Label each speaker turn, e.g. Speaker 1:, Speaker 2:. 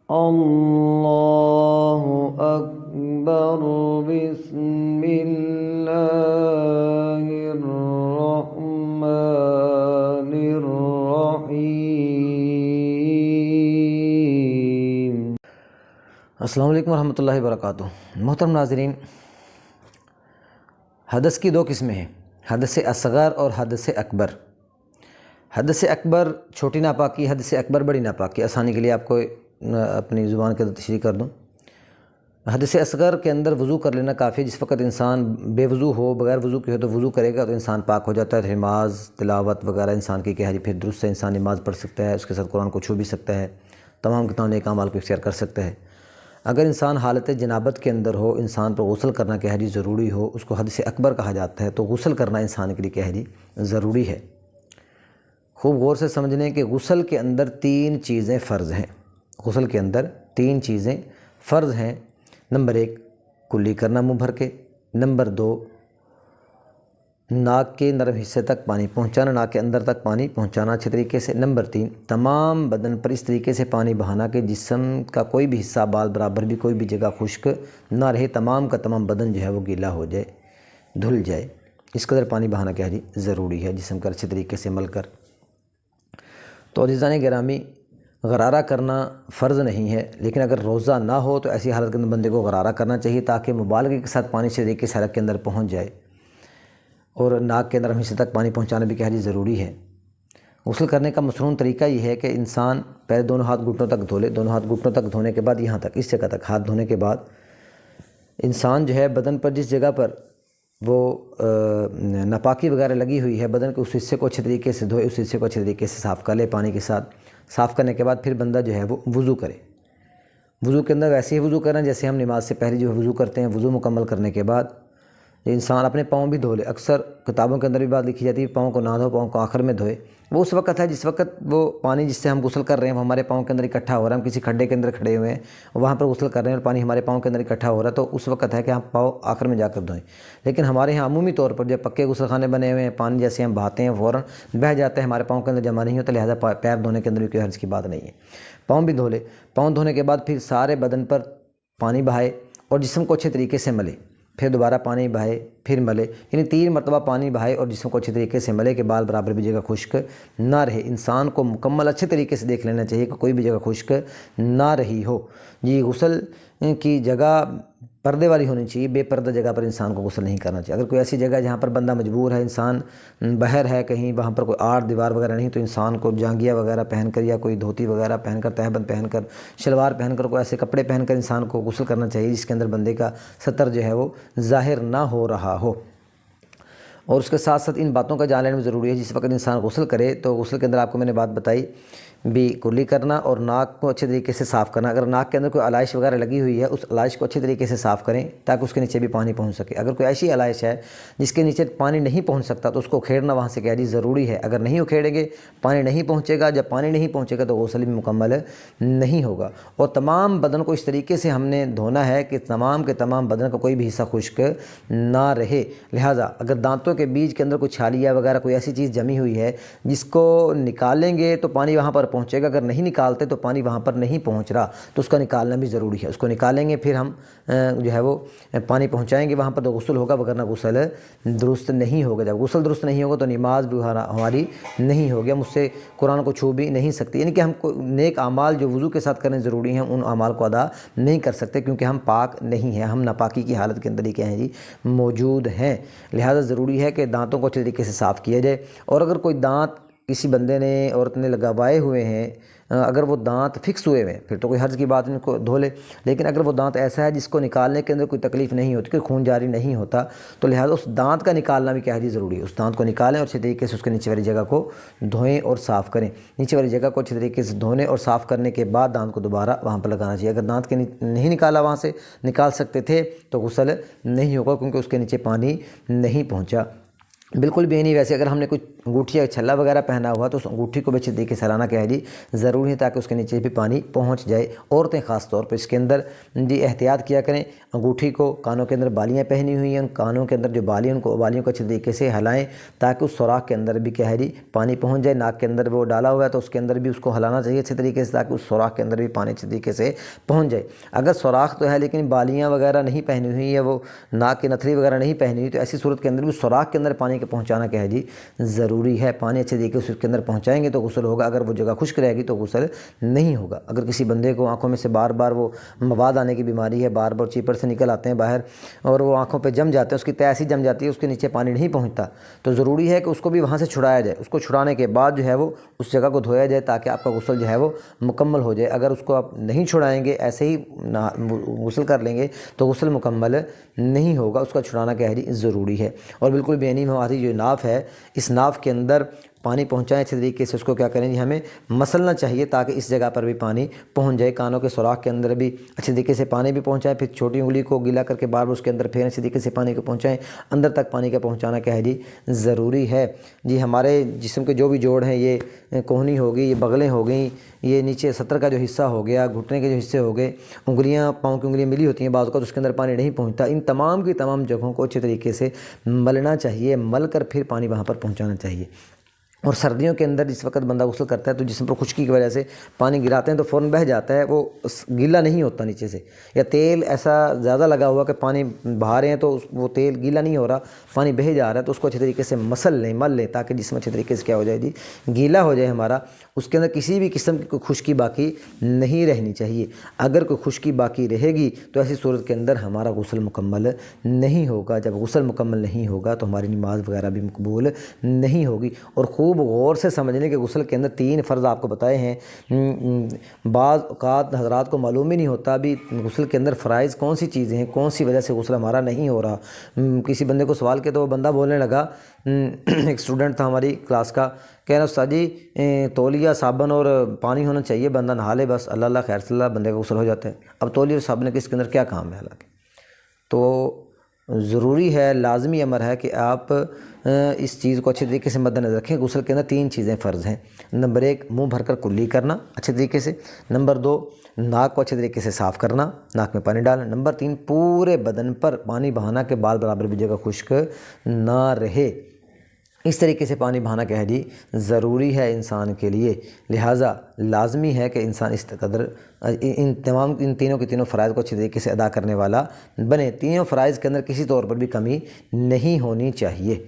Speaker 1: اللہ اکبر بسم اللہ الرحمن الرحیم۔
Speaker 2: السلام علیکم ورحمۃ اللہ وبرکاتہ۔ محترم ناظرین، حدث کی دو قسمیں ہیں، حدث اصغر اور حدث اکبر۔ حدث اکبر چھوٹی ناپاکی، حدث اکبر بڑی ناپاکی۔ آسانی کے لیے آپ کو اپنی زبان کے اندر تشریح کر دوں۔ حدث اصغر کے اندر وضو کر لینا کافی ہے۔ جس وقت انسان بے وضو ہو، بغیر وضو کے ہو تو وضو کرے گا تو انسان پاک ہو جاتا ہے، نماز تلاوت وغیرہ انسان کی کہہ پھر درست سے انسان نماز پڑھ سکتا ہے، اس کے ساتھ قرآن کو چھو بھی سکتا ہے، تمام کے تمام نیک اعمال کو اختیار کر سکتا ہے۔ اگر انسان حالت جنابت کے اندر ہو، انسان پر غسل کرنا کہہ جی ضروری ہو، اس کو حدث اکبر کہا جاتا ہے، تو غسل کرنا انسان کے لیے کہہ جی ضروری ہے۔ خوب غور سے سمجھنے کہ غسل کے اندر تین چیزیں فرض ہیں۔ غسل کے اندر تین چیزیں فرض ہیں۔ نمبر 1 کلی کرنا منہ بھر کے، نمبر 2 ناک کے نرم حصے تک پانی پہنچانا، ناک کے اندر تک پانی پہنچانا اچھے طریقے سے، نمبر 3 تمام بدن پر اس طریقے سے پانی بہانا کہ جسم کا کوئی بھی حصہ بال برابر بھی کوئی بھی جگہ خشک نہ رہے، تمام کا تمام بدن جو ہے وہ گیلا ہو جائے، دھل جائے۔ اس قدر پانی بہانا کیا جی ضروری ہے جسم کا اچھے طریقے سے مل کر۔ تو عزیزان گرامی، غرارہ کرنا فرض نہیں ہے، لیکن اگر روزہ نہ ہو تو ایسی حالت کے اندر بندے کو غرارہ کرنا چاہیے تاکہ مبالغے کے ساتھ پانی سے طریقے سے حلق کے اندر پہنچ جائے، اور ناک کے نرم حصے تک پانی پہنچانا بھی کیا جی ضروری ہے۔ غسل کرنے کا مسنون طریقہ یہ ہے کہ انسان پہلے دونوں ہاتھ گھٹنوں تک دھو لے، دونوں ہاتھ گھٹنوں تک دھونے کے بعد یہاں تک اس جگہ تک ہاتھ دھونے کے بعد انسان جو ہے بدن پر جس جگہ پر وہ ناپاکی وغیرہ لگی ہوئی ہے بدن کے اس حصے کو اچھے طریقے سے دھوئے، اس حصے کو اچھے طریقے سے صاف کر لے پانی کے ساتھ۔ صاف کرنے کے بعد پھر بندہ جو ہے وہ وضو کرے۔ وضو کے اندر ویسے ہی وضو کریں جیسے ہم نماز سے پہلے جو ہے وضو کرتے ہیں۔ وضو مکمل کرنے کے بعد انسان اپنے پاؤں بھی دھو لے۔ اکثر کتابوں کے اندر بھی بات لکھی جاتی ہے پاؤں کو نہ دھو، پاؤں کو آخر میں دھوئے۔ وہ اس وقت ہے جس وقت وہ پانی جس سے ہم غسل کر رہے ہیں وہ ہمارے پاؤں کے اندر اکٹھا ہو رہا ہے، ہم کسی کھڈے کے اندر کھڑے ہوئے ہیں، وہاں پر غسل کر رہے ہیں اور پانی ہمارے پاؤں کے اندر اکٹھا ہو رہا ہے، تو اس وقت ہے کہ ہم پاؤں آخر میں جا کر دھوئیں۔ لیکن ہمارے یہاں عمومی طور پر جب پکے غسل خانے بنے ہوئے ہیں، پانی جیسے ہم بہاتے ہیں فوراً بہہ جاتا ہے، ہمارے پاؤں کے اندر جمع نہیں ہوتا، لہٰذا پیر دھونے کے اندر بھی کوئی حرج کی بات نہیں ہے۔ پاؤں بھی دھو لے۔ پاؤں دھونے کے بعد پھر سارے بدن پر پانی بہائے اور جسم کو اچھے طریقے سے ملے، پھر دوبارہ پانی بہائے، پھر ملے، یعنی 3 مرتبہ پانی بہائے اور جسم کو اچھے طریقے سے ملے کہ بال برابر بھی جگہ خشک نہ رہے۔ انسان کو مکمل اچھے طریقے سے دیکھ لینا چاہیے کہ کوئی بھی جگہ خشک نہ رہی ہو۔ جی غسل کی جگہ پردے والی ہونی چاہیے، بے پردہ جگہ پر انسان کو غسل نہیں کرنا چاہیے۔ اگر کوئی ایسی جگہ جہاں پر بندہ مجبور ہے، انسان باہر ہے کہیں، وہاں پر کوئی آڑ دیوار وغیرہ نہیں، تو انسان کو جانگیہ وغیرہ پہن کر یا کوئی دھوتی وغیرہ پہن کر، تہبند پہن کر، شلوار پہن کر، کوئی ایسے کپڑے پہن کر انسان کو غسل کرنا چاہیے جس کے اندر بندے کا ستر جو ہے وہ ظاہر نہ ہو رہا ہو۔ اور اس کے ساتھ ساتھ ان باتوں کا جان لینا ضروری ہے۔ جس وقت انسان غسل کرے تو غسل کے اندر آپ کو میں نے بات بتائی بھی کلی کرنا اور ناک کو اچھے طریقے سے صاف کرنا۔ اگر ناک کے اندر کوئی علائش وغیرہ لگی ہوئی ہے، اس علائش کو اچھے طریقے سے صاف کریں تاکہ اس کے نیچے بھی پانی پہنچ سکے۔ اگر کوئی ایسی علائش ہے جس کے نیچے پانی نہیں پہنچ سکتا تو اس کو اکھیڑنا وہاں سے کیا جی ضروری ہے۔ اگر نہیں اکھیڑیں گے پانی نہیں پہنچے گا، جب پانی نہیں پہنچے گا تو غسل بھی مکمل نہیں ہوگا۔ اور تمام بدن کو اس طریقے سے ہم نے دھونا ہے کہ تمام کے تمام بدن کا کوئی بھی حصہ خشک نہ رہے۔ لہٰذا اگر دانتوں کے بیچ کے اندر کوئی چھالیہ وغیرہ کوئی ایسی چیز جمی ہوئی ہے جس کو نکالیں گے تو پانی وہاں پر پہنچے گا، اگر نہیں نکالتے تو پانی وہاں پر نہیں پہنچ رہا تو اس کا نکالنا بھی ضروری ہے۔ اس کو نکالیں گے پھر ہم جو ہے وہ پانی پہنچائیں گے وہاں پر تو غسل ہوگا، وگرنہ غسل درست نہیں ہوگا۔ جب غسل درست نہیں ہوگا تو نماز بھی ہماری نہیں ہوگی، ہم اس سے قرآن کو چھو بھی نہیں سکتے، یعنی کہ ہم نیک اعمال جو وضو کے ساتھ کرنے ضروری ہیں ان اعمال کو ادا نہیں کر سکتے کیونکہ ہم پاک نہیں ہیں، ہم ناپاکی کی حالت کے اندر ہی کیا ہیں جی موجود ہیں۔ لہٰذا ضروری ہے کہ دانتوں کو اچھے طریقے سے صاف کیا جائے۔ اور اگر کوئی دانت کسی بندے نے عورت نے لگوائے ہوئے ہیں، اگر وہ دانت فکس ہوئے ہیں پھر تو کوئی حرج کی بات نہیں، کو دھو لے۔ لیکن اگر وہ دانت ایسا ہے جس کو نکالنے کے اندر کوئی تکلیف نہیں ہوتی، کوئی خون جاری نہیں ہوتا، تو لہٰذا اس دانت کا نکالنا بھی کیا ہے ضروری ہے۔ اس دانت کو نکالیں اور اچھے طریقے سے اس کے نیچے والی جگہ کو دھوئیں اور صاف کریں۔ نیچے والی جگہ کو اچھے طریقے سے دھونے اور صاف کرنے کے بعد دانت کو دوبارہ وہاں پر لگانا چاہیے۔ اگر دانت کے نہیں نکالا وہاں سے نکال سکتے تھے تو غسل نہیں ہوگا کیونکہ اس کے نیچے پانی نہیں پہنچا۔ بالکل بھی نہیں۔ ویسے اگر ہم نے کوئی انگوٹھی یا چھلا وغیرہ پہنا ہوا تو اس انگوٹھی کو بھی اچھے طریقے سے ہلانا کیا ہے جی ضروری ہے، تاکہ اس کے نیچے بھی پانی پہنچ جائے۔ عورتیں خاص طور پر اس کے اندر جی احتیاط کیا کریں، انگوٹھی کو، کانوں کے اندر بالیاں پہنی ہوئی ہیں، ان کانوں کے اندر جو بالی ہیں ان کو بالیوں کو اچھے طریقے سے ہلائیں، تاکہ اس سوراخ کے اندر بھی کیا ہے جی پانی پہنچ جائے۔ ناک کے اندر وہ ڈالا ہوا ہے تو اس کے اندر بھی اس کو ہلانا چاہیے اچھے طریقے سے، تاکہ اس سوراخ کے اندر بھی پانی اچھے طریقے سے پہنچ جائے۔ اگر سوراخ تو ہے لیکن بالیاں وغیرہ نہیں پہنی ہوئی یا وہ ناک کی نتھری وغیرہ نہیں پہنی ہوئی، تو ایسی صورت کے اندر بھی سوراخ کے اندر پانی کے پہنچانا کیا ہے جی ضروری ہے۔ پانی اچھے طریقے سے اس کے اندر پہنچائیں گے تو غسل ہوگا، اگر وہ جگہ خشک رہے گی تو غسل نہیں ہوگا۔ اگر کسی بندے کو آنکھوں میں سے بار بار وہ مواد آنے کی بیماری ہے، بار بار چیپر سے نکل آتے ہیں باہر اور وہ آنکھوں پہ جم جاتے ہیں، اس کی تہ ایسی جم جاتی ہے اس کے نیچے پانی نہیں پہنچتا، تو ضروری ہے کہ اس کو بھی وہاں سے چھڑایا جائے۔ اس کو چھڑانے کے بعد جو ہے وہ اس جگہ کو دھویا جائے، تاکہ آپ کا غسل جو ہے وہ مکمل ہو جائے۔ اگر اس کو آپ نہیں چھڑائیں گے، ایسے ہی غسل کر لیں گے تو غسل مکمل نہیں ہوگا، اس کا چھڑانا کیا ہے جی ضروری ہے۔ اور بالکل بے نیب ہماری جو ناف ہے، اس ناف کے اندر پانی پہنچائیں اچھے طریقے سے، اس کو کیا کریں جی ہمیں مسلنا چاہیے، تاکہ اس جگہ پر بھی پانی پہنچ جائے۔ کانوں کے سوراخ کے اندر بھی اچھے طریقے سے پانی بھی پہنچائیں، پھر چھوٹی انگلی کو گیلا کر کے بار بار اس کے اندر پھر اچھے طریقے سے پانی کو پہنچائیں، اندر تک پانی کا پہنچانا کیا ہے جی ضروری ہے۔ جی ہمارے جسم کے جو بھی جوڑ ہیں، یہ کوہنی ہوگی، یہ بغلیں ہو گئیں، یہ نیچے سطر کا جو حصہ ہو گیا، گھٹنے کے جو حصے ہو گئے، انگلیاں، پاؤں کی انگلیاں ملی ہوتی ہیں بعض اوقات اس کے اندر پانی نہیں پہنچتا، ان تمام کی تمام جگہوں کو اچھے طریقے سے ملنا چاہیے، مل کر پھر پانی وہاں پر پہنچانا چاہیے۔ اور سردیوں کے اندر جس وقت بندہ غسل کرتا ہے تو جسم پر خشکی کی وجہ سے پانی گراتے ہیں تو فوراً بہہ جاتا ہے، وہ گیلا نہیں ہوتا نیچے سے، یا تیل ایسا زیادہ لگا ہوا کہ پانی بہا رہے ہیں تو وہ تیل گیلا نہیں ہو رہا، پانی بہہ جا رہا ہے، تو اس کو اچھے طریقے سے مل لیں تاکہ جسم اچھے طریقے سے کیا ہو جائے جی گیلا ہو جائے ہمارا، اس کے اندر کسی بھی قسم کی کوئی خشکی باقی نہیں رہنی چاہیے۔ اگر کوئی خشکی باقی رہے گی تو ایسی صورت کے اندر ہمارا غسل مکمل نہیں ہوگا۔ جب غسل مکمل نہیں ہوگا تو ہماری نماز وغیرہ بھی مقبول نہیں ہوگی۔ اور خوب غور سے سمجھ لیں کہ غسل کے اندر 3 فرض آپ کو بتائے ہیں۔ بعض اوقات حضرات کو معلوم ہی نہیں ہوتا بھی غسل کے اندر فرائض کون سی چیزیں ہیں، کون سی وجہ سے غسل ہمارا نہیں ہو رہا۔ کسی بندے کو سوال کیا تو وہ بندہ بولنے لگا، ایک اسٹوڈنٹ تھا ہماری کلاس کا، کہہ رہا استاد جی تولیہ، صابن اور پانی ہونا چاہیے، بندہ نہا لے بس، اللہ اللہ خیر صلی اللہ، بندے کا غسل ہو جاتا ہے۔ اب تولیہ اور صابن کے اس کے اندر کیا کام ہے؟ حالانکہ تو ضروری ہے، لازمی امر ہے کہ آپ اس چیز کو اچھے طریقے سے مد نظر رکھیں۔ غسل کے اندر 3 چیزیں فرض ہیں۔ نمبر 1 منہ بھر کر کلی کرنا اچھے طریقے سے، نمبر 2 ناک کو اچھے طریقے سے صاف کرنا، ناک میں پانی ڈالنا، نمبر 3 پورے بدن پر پانی بہانا کہ بال برابر بھی جگہ خشک نہ رہے۔ اس طریقے سے پانی بہانا کیا ہے جی ضروری ہے انسان کے لیے، لہٰذا لازمی ہے کہ انسان اس قدر ان تینوں کے تینوں فرائض کو اچھے طریقے سے ادا کرنے والا بنے۔ تینوں فرائض کے اندر کسی طور پر بھی کمی نہیں ہونی چاہیے۔